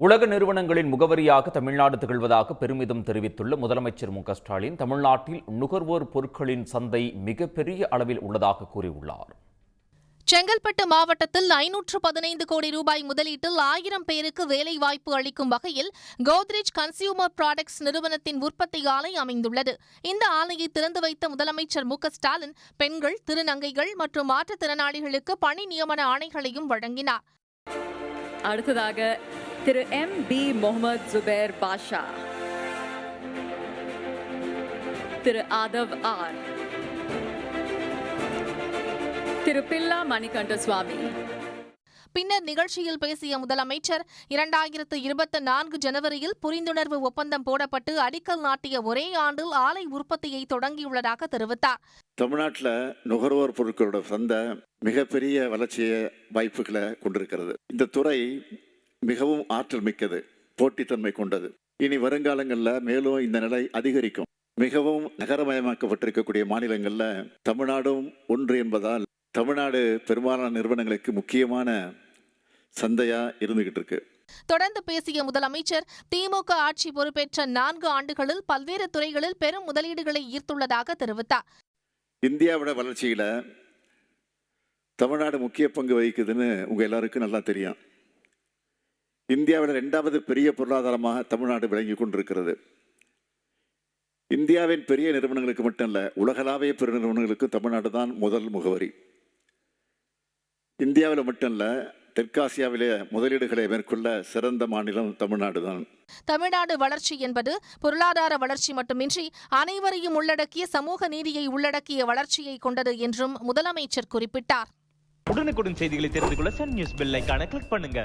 உலக நிறுவனங்களின் முகவரியாக தமிழ்நாடு திகழ்வதாக பெருமிதம் தெரிவித்துள்ள முதலமைச்சர் மு.க.ஸ்டாலின், தமிழ்நாட்டில் நுகர்வோர் பொருட்களின் சந்தை மிகப்பெரிய அளவில் உள்ளதாக கூறியுள்ளார். செங்கல்பட்டு மாவட்டத்தில் 515 கோடி ரூபாய் முதலீட்டில் 1000 பேருக்கு வேலைவாய்ப்பு அளிக்கும் வகையில் கோத்ரேஜ் கன்சியூமர் ப்ராடக்ட்ஸ் நிறுவனத்தின் உற்பத்தி ஆலை அமைந்துள்ளது. இந்த ஆலையை திறந்து வைத்த முதலமைச்சர் மு.க.ஸ்டாலின் பெண்கள், திருநங்கைகள் மற்றும் மாற்றுத்திறனாளிகளுக்கு பணி நியமன ஆணைகளையும் வழங்கினார். அடுத்ததாக திரு M.B. முகமது ஜுபேர் பாஷா, திரு ஆதவ் ஆர், திரு பில்லா மணிகண்ட சுவாமி. பின்னர் நிகழ்ச்சியில் பேசிய முதலமைச்சர், 2024 ஜனவரியில் புரிந்துணர்வு ஒப்பந்தம் போடப்பட்டு அடிக்கல் நாட்டிய ஒரே ஆண்டில் ஆலை உற்பத்தியை தொடங்கியுள்ளதாக தெரிவித்தார். தமிழ்நாட்டில் நுகர்வோர் பொருட்களோட சந்தை மிகப்பெரிய வளர்ச்சியை வாய்ப்புகளை கொண்டிருக்கிறது. இந்த துறை மிகவும் ஆற்றல் மிக்கது, போட்டித்தன்மை கொண்டது. இனி வருங்காலங்களில் மேலும் இந்த நிலை அதிகரிக்கும். மிகவும் நகரமயமாக்கப்பட்டிருக்கக்கூடிய மாநிலங்களில் தமிழ்நாடும் ஒன்று என்பதால் தமிழ்நாடு பெரும்பாலான நிறுவனங்களுக்கு முக்கியமான சந்தையா இருந்துகிட்டு இருக்கு. தொடர்ந்து பேசிய முதலமைச்சர், திமுக ஆட்சி பொறுப்பேற்ற 4 ஆண்டுகளில் பல்வேறு துறைகளில் பெரும் முதலீடுகளை ஈர்த்துள்ளதாக தெரிவித்தார். இந்தியாவோட வளர்ச்சியில தமிழ்நாடு முக்கிய பங்கு வகிக்குதுன்னு உங்க எல்லாருக்கும் நல்லா தெரியும். இந்தியாவில் 2வது பெரிய பொருளாதாரமாக தமிழ்நாடு விளங்கி கொண்டிருக்கிறது. இந்தியாவின் பெரிய நிறுவனங்களுக்கு மட்டுமல்ல, உலகளாவிய பெரு நிறுவனங்களுக்கு தமிழ்நாடு தான் முதல் முகவரி. இந்தியாவில் மட்டுமல்ல, தெற்காசியாவிலே முதலீடுகளை மேற்கொள்ள சிறந்த மாநிலம் தமிழ்நாடு தான். தமிழ்நாடு வளர்ச்சி என்பது பொருளாதார வளர்ச்சி மட்டுமின்றி அனைவரையும் உள்ளடக்கிய சமூக நீதியை உள்ளடக்கிய வளர்ச்சியை கொண்டது என்றும் முதலமைச்சர் குறிப்பிட்டார். உடனுக்குடன் செய்திகளை தெரிந்து கொள்ள சன் நியூஸ் பெல் ஐகானை கிளிக் பண்ணுங்க.